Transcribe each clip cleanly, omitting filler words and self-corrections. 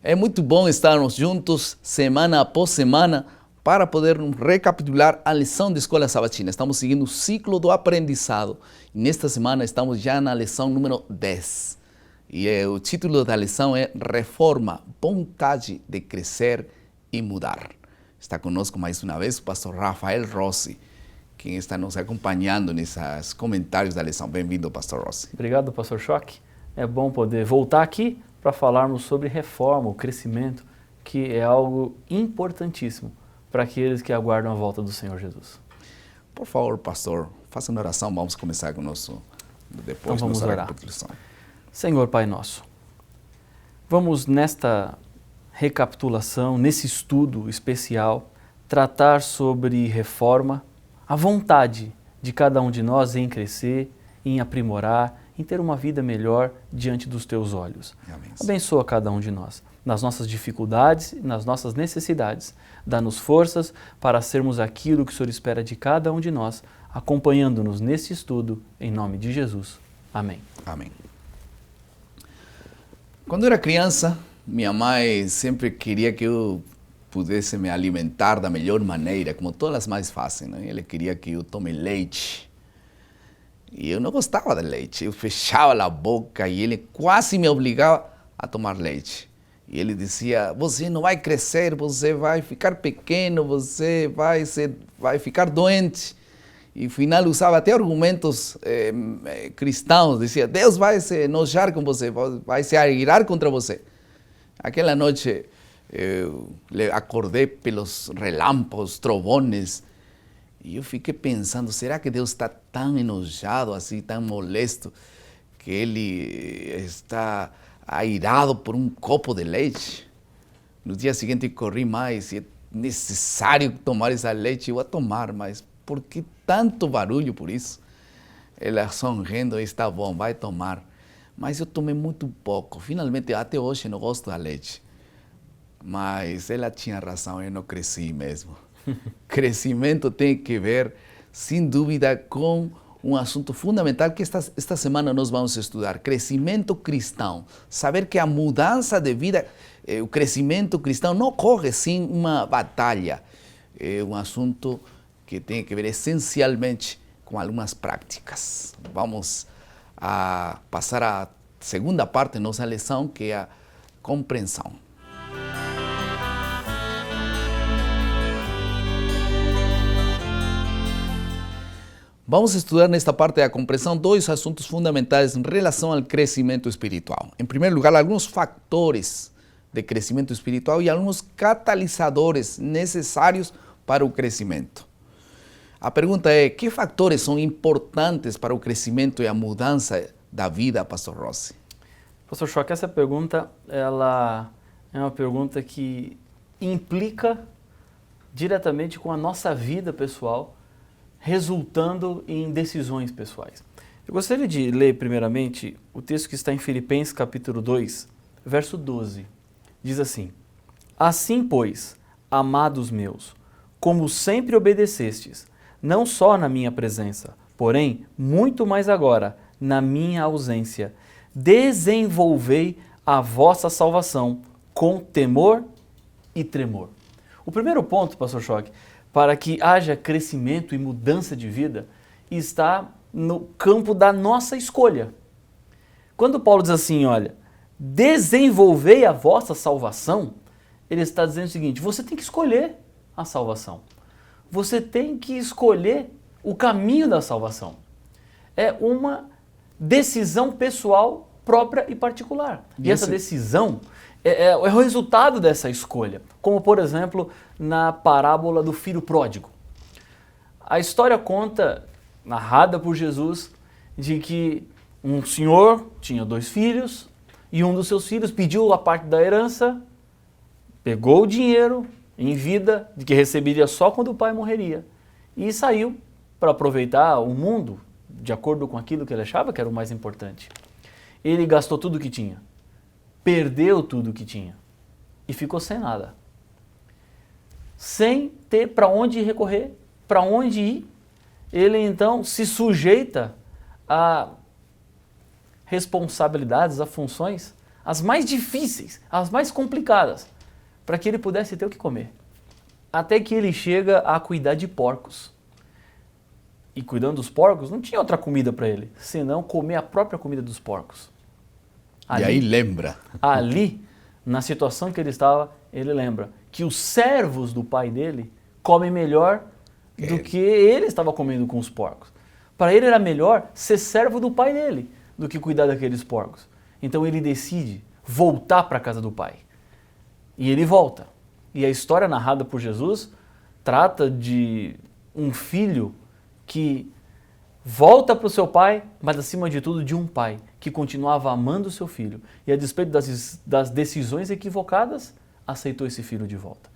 É muito bom estarmos juntos semana após semana para poder recapitular a lição de Escola Sabatina. Estamos seguindo o ciclo do aprendizado e nesta semana estamos já na lição número 10. E o título da lição é Reforma, vontade de crescer e mudar. Está conosco mais uma vez o pastor Rafael Rossi, quem está nos acompanhando nesses comentários da lição. Bem-vindo, pastor Rossi. Obrigado, pastor Choque. É bom poder voltar aqui para falarmos sobre reforma, o crescimento, que é algo importantíssimo para aqueles que aguardam a volta do Senhor Jesus. Por favor, pastor, faça uma oração. Vamos começar com o nosso, depois Então vamos orar. Recapitulação. Senhor Pai Nosso, vamos nesta recapitulação, nesse estudo especial, tratar sobre reforma, a vontade de cada um de nós em crescer, em aprimorar, em ter uma vida melhor diante dos Teus olhos. Amém. Abençoa cada um de nós, nas nossas dificuldades, nas nossas necessidades. Dá-nos forças para sermos aquilo que o Senhor espera de cada um de nós, acompanhando-nos nesse estudo, em nome de Jesus. Amém. Amém. Quando eu era criança, minha mãe sempre queria que eu pudesse me alimentar da melhor maneira, como todas as mães fazem, né? Ela queria que eu tome leite. E eu não gostava de leite. Eu fechava a boca e ele quase me obrigava a tomar leite. E ele dizia, você não vai crescer, você vai ficar pequeno, você vai ficar doente. E no final usava até argumentos cristãos. Dizia, Deus vai se enojar com você, vai se irar contra você. Aquela noite eu acordei pelos relâmpagos, trovões. E eu fiquei pensando, será que Deus está tão enojado assim, tão molesto, que Ele está airado por um copo de leite? No dia seguinte corri mais, se é necessário tomar essa leite, eu vou tomar, mas por que tanto barulho por isso? Ela sorrindo, está bom, vai tomar. Mas eu tomei muito pouco, finalmente até hoje não gosto da leite. Mas ela tinha razão, eu não cresci mesmo. Crescimento tem que ver, sem dúvida, com um assunto fundamental que esta semana nós vamos estudar. Crescimento cristão. Saber que a mudança de vida, o crescimento cristão não ocorre sem uma batalha. É um assunto que tem que ver essencialmente com algumas práticas. Vamos a passar à segunda parte da nossa lição, que é a compreensão. Vamos estudar nesta parte da compreensão dois assuntos fundamentais em relação ao crescimento espiritual. Em primeiro lugar, alguns fatores de crescimento espiritual e alguns catalisadores necessários para o crescimento. A pergunta é, que fatores são importantes para o crescimento e a mudança da vida, pastor Rossi? Pastor Choque, essa pergunta ela é uma pergunta que implica diretamente com a nossa vida pessoal, resultando em decisões pessoais. Eu gostaria de ler primeiramente o texto que está em Filipenses capítulo 2, verso 12. Diz assim, assim, pois, amados meus, como sempre obedecestes, não só na minha presença, porém, muito mais agora, na minha ausência, desenvolvei a vossa salvação com temor e tremor. O primeiro ponto, pastor Choque, para que haja crescimento e mudança de vida, está no campo da nossa escolha. Quando Paulo diz assim, olha, desenvolvei a vossa salvação, ele está dizendo o seguinte, você tem que escolher a salvação. Você tem que escolher o caminho da salvação. É uma decisão pessoal própria e particular. E essa decisão é o resultado dessa escolha. Como, por exemplo, na parábola do filho pródigo. A história conta, narrada por Jesus, de que um senhor tinha 2 filhos e um dos seus filhos pediu a parte da herança, pegou o dinheiro em vida, de que receberia só quando o pai morreria, e saiu para aproveitar o mundo de acordo com aquilo que ele achava que era o mais importante. Ele gastou tudo o que tinha, perdeu tudo o que tinha e ficou sem nada. Sem ter para onde recorrer, para onde ir, ele então se sujeita a responsabilidades, a funções as mais difíceis, as mais complicadas, para que ele pudesse ter o que comer. Até que ele chega a cuidar de porcos. E cuidando dos porcos, não tinha outra comida para ele, senão comer a própria comida dos porcos. E aí lembra. Ali, na situação que ele estava, ele lembra que os servos do pai dele comem melhor do que ele estava comendo com os porcos. Para ele era melhor ser servo do pai dele do que cuidar daqueles porcos. Então ele decide voltar para a casa do pai. E ele volta. E a história narrada por Jesus trata de um filho que volta para o seu pai, mas acima de tudo de um pai que continuava amando o seu filho. E a despeito das decisões equivocadas, aceitou esse filho de volta.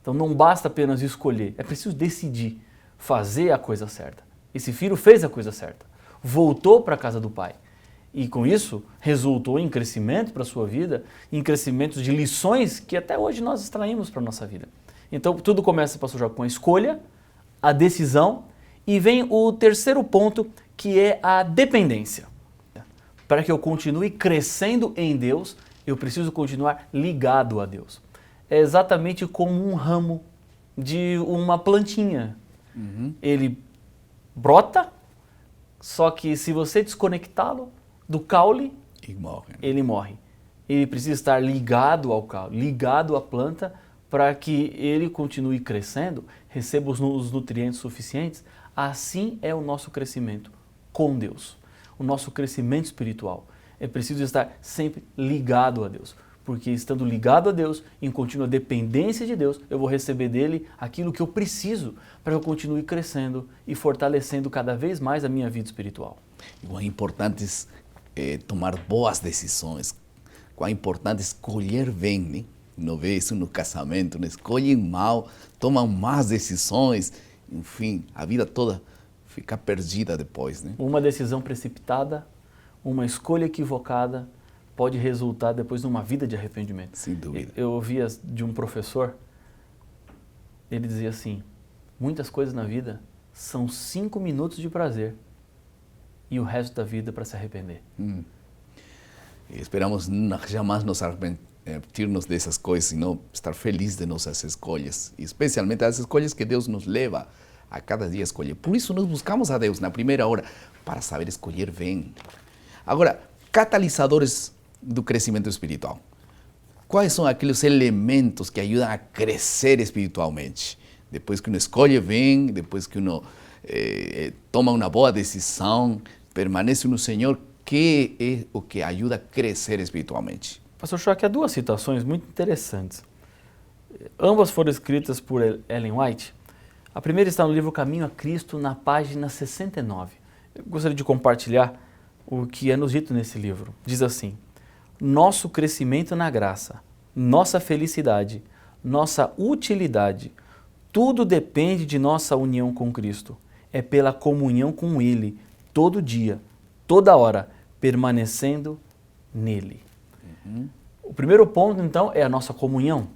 Então não basta apenas escolher, é preciso decidir fazer a coisa certa. Esse filho fez a coisa certa, voltou para a casa do pai. E com isso, resultou em crescimento para a sua vida, em crescimento de lições que até hoje nós extraímos para a nossa vida. Então tudo começa, pastor João, com a escolha, a decisão, e vem o terceiro ponto, que é a dependência. Para que eu continue crescendo em Deus, eu preciso continuar ligado a Deus. É exatamente como um ramo de uma plantinha. Ele brota, só que se você desconectá-lo do caule, ele morre. Ele precisa estar ligado ao caule, ligado à planta, para que ele continue crescendo, receba os nutrientes suficientes. Assim é o nosso crescimento com Deus, o nosso crescimento espiritual. É preciso estar sempre ligado a Deus, porque estando ligado a Deus, em contínua dependência de Deus, eu vou receber dele aquilo que eu preciso para que eu continue crescendo e fortalecendo cada vez mais a minha vida espiritual. E quão importante é tomar boas decisões, quão importante é escolher bem, né? Não vê isso no casamento, não escolhem mal, tomam más decisões, enfim, a vida toda fica perdida depois, né? Uma decisão precipitada, uma escolha equivocada, pode resultar depois numa vida de arrependimento. Sem dúvida. Eu ouvia de um professor, ele dizia assim, muitas coisas na vida são 5 minutos de prazer e o resto da vida para se arrepender. Esperamos jamais nos arrepentirmos dessas coisas, senão estar felizes de nossas escolhas, e especialmente as escolhas que Deus nos leva a cada dia a escolher. Por isso nós buscamos a Deus na primeira hora, para saber escolher bem. Agora, catalisadores do crescimento espiritual. Quais são aqueles elementos que ajudam a crescer espiritualmente? Depois que uno escolhe bem, depois que uno toma uma boa decisão, permanece no Senhor, que é o que ajuda a crescer espiritualmente? Pastor Schock, há duas citações muito interessantes. Ambas foram escritas por Ellen White. A primeira está no livro Caminho a Cristo, na página 69. Eu gostaria de compartilhar o que é nos dito nesse livro. Diz assim: nosso crescimento na graça, nossa felicidade, nossa utilidade, tudo depende de nossa união com Cristo. É pela comunhão com Ele, todo dia, toda hora, permanecendo nele. O primeiro ponto, então, é a nossa comunhão,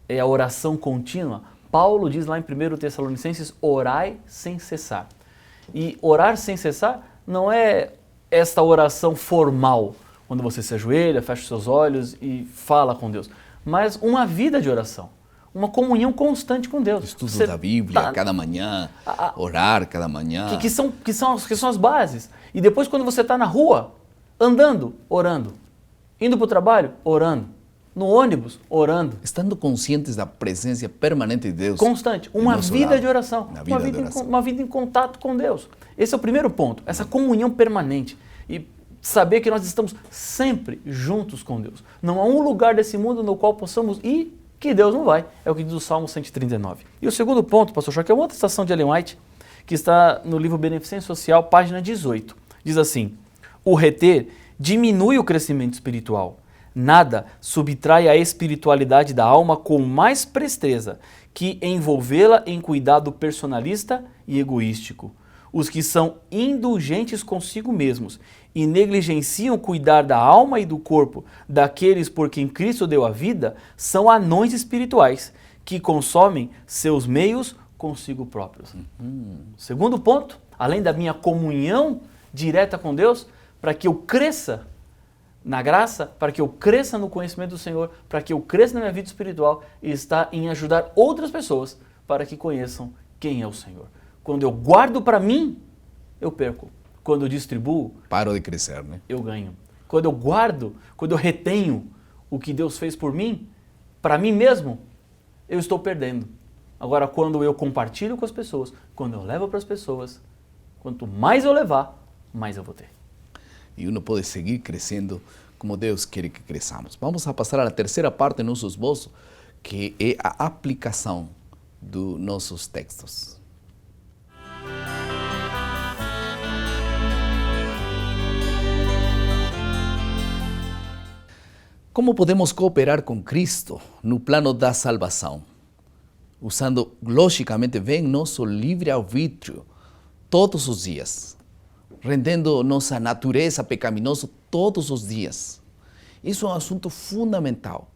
é a oração contínua. Paulo diz lá em 1 Tessalonicenses, orai sem cessar. E orar sem cessar não é esta oração formal, quando você se ajoelha, fecha os seus olhos e fala com Deus, mas uma vida de oração, uma comunhão constante com Deus. Estudo da Bíblia cada manhã, orar cada manhã. Que são as bases. E depois quando você está na rua, andando, orando, indo para o trabalho, orando, no ônibus, orando. Estando conscientes da presença permanente de Deus. Constante. Uma vida de oração. Uma vida em contato com Deus. Esse é o primeiro ponto. Essa comunhão permanente. E saber que nós estamos sempre juntos com Deus. Não há um lugar desse mundo no qual possamos ir que Deus não vai. É o que diz o Salmo 139. E o segundo ponto, pastor Schock, é uma outra citação de Ellen White, que está no livro Beneficência Social, página 18. Diz assim: o reter diminui o crescimento espiritual. Nada subtrai a espiritualidade da alma com mais presteza que envolvê-la em cuidado personalista e egoístico. Os que são indulgentes consigo mesmos e negligenciam cuidar da alma e do corpo daqueles por quem Cristo deu a vida são anões espirituais que consomem seus meios consigo próprios. Segundo ponto, além da minha comunhão direta com Deus, para que eu cresça na graça, para que eu cresça no conhecimento do Senhor, para que eu cresça na minha vida espiritual, e está em ajudar outras pessoas para que conheçam quem é o Senhor. Quando eu guardo para mim, eu perco. Quando eu distribuo, paro de crescer, né? Eu ganho. Quando eu guardo, quando eu retenho o que Deus fez por mim, para mim mesmo, eu estou perdendo. Agora, quando eu compartilho com as pessoas, quando eu levo para as pessoas, quanto mais eu levar, mais eu vou ter. E uno pode seguir crescendo como Deus quer que cresçamos. Vamos a passar à terceira parte do nosso esboço, que é a aplicação dos nossos textos. Como podemos cooperar com Cristo no plano da salvação? Usando, logicamente, bem nosso livre-arbítrio todos os dias, rendendo nossa natureza pecaminosa todos os dias. Isso é um assunto fundamental.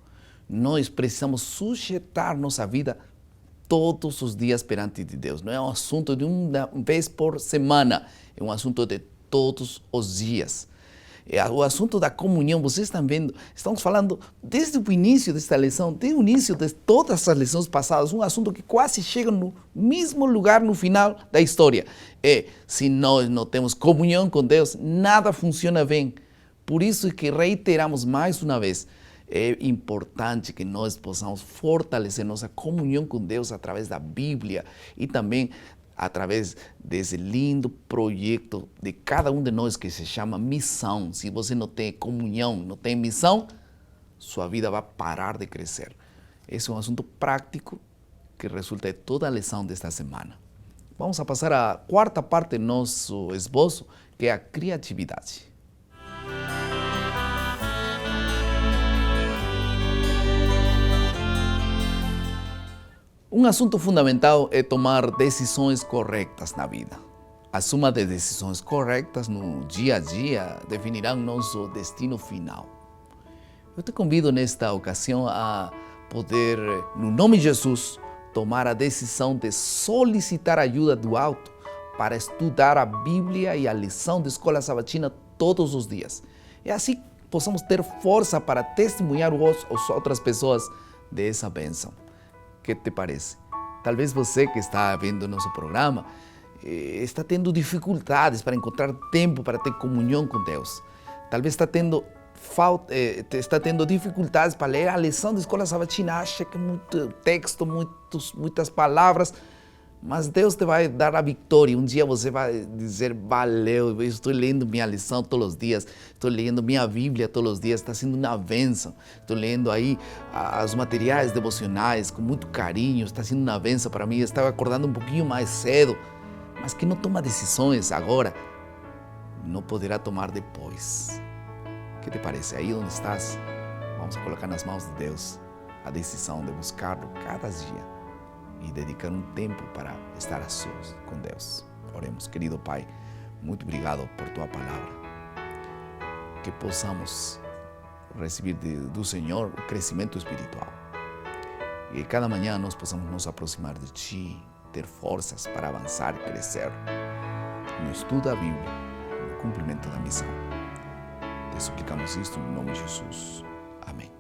Nós precisamos sujeitar nossa vida todos os dias perante de Deus. Não é um assunto de uma vez por semana, é um assunto de todos os dias. O assunto da comunhão, vocês estão vendo, estamos falando desde o início desta lição, desde o início de todas as lições passadas, um assunto que quase chega no mesmo lugar no final da história. Se nós não temos comunhão com Deus, nada funciona bem. Por isso que reiteramos mais uma vez, é importante que nós possamos fortalecer nossa comunhão com Deus através da Bíblia e também através desse lindo projeto de cada um de nós que se chama missão. Se você não tem comunhão, não tem missão, sua vida vai parar de crescer. Esse é um assunto prático que resulta de toda a lição desta semana. Vamos a passar à quarta parte do nosso esboço, que é a criatividade. Um assunto fundamental é tomar decisões corretas na vida. A soma de decisões corretas no dia a dia definirão nosso destino final. Eu te convido nesta ocasião a poder, no nome de Jesus, tomar a decisão de solicitar ajuda do alto para estudar a Bíblia e a lição de escola sabatina todos os dias. E assim possamos ter força para testemunhar às outras pessoas dessa bênção. O que te parece? Talvez você que está vendo nosso programa está tendo dificuldades para encontrar tempo para ter comunhão com Deus. Talvez está tendo dificuldades para ler a lição da escola sabatina, acha que é muito texto, muitas palavras, mas Deus te vai dar a vitória. Um dia você vai dizer, valeu, eu estou lendo minha lição todos os dias, estou lendo minha Bíblia todos os dias, está sendo uma bênção. Estou lendo aí os materiais devocionais com muito carinho, está sendo uma bênção para mim. Eu estava acordando um pouquinho mais cedo, mas que não toma decisões agora, não poderá tomar depois. O que te parece? Aí onde estás, vamos colocar nas mãos de Deus a decisão de buscá-lo cada dia e dedicar um tempo para estar a sós com Deus. Oremos. Querido Pai, muito obrigado por Tua palavra. Que possamos receber do Senhor o crescimento espiritual. E cada manhã nós possamos nos aproximar de Ti, ter forças para avançar e crescer no estudo da Bíblia, no cumprimento da missão. Te suplicamos isto no nome de Jesus. Amém.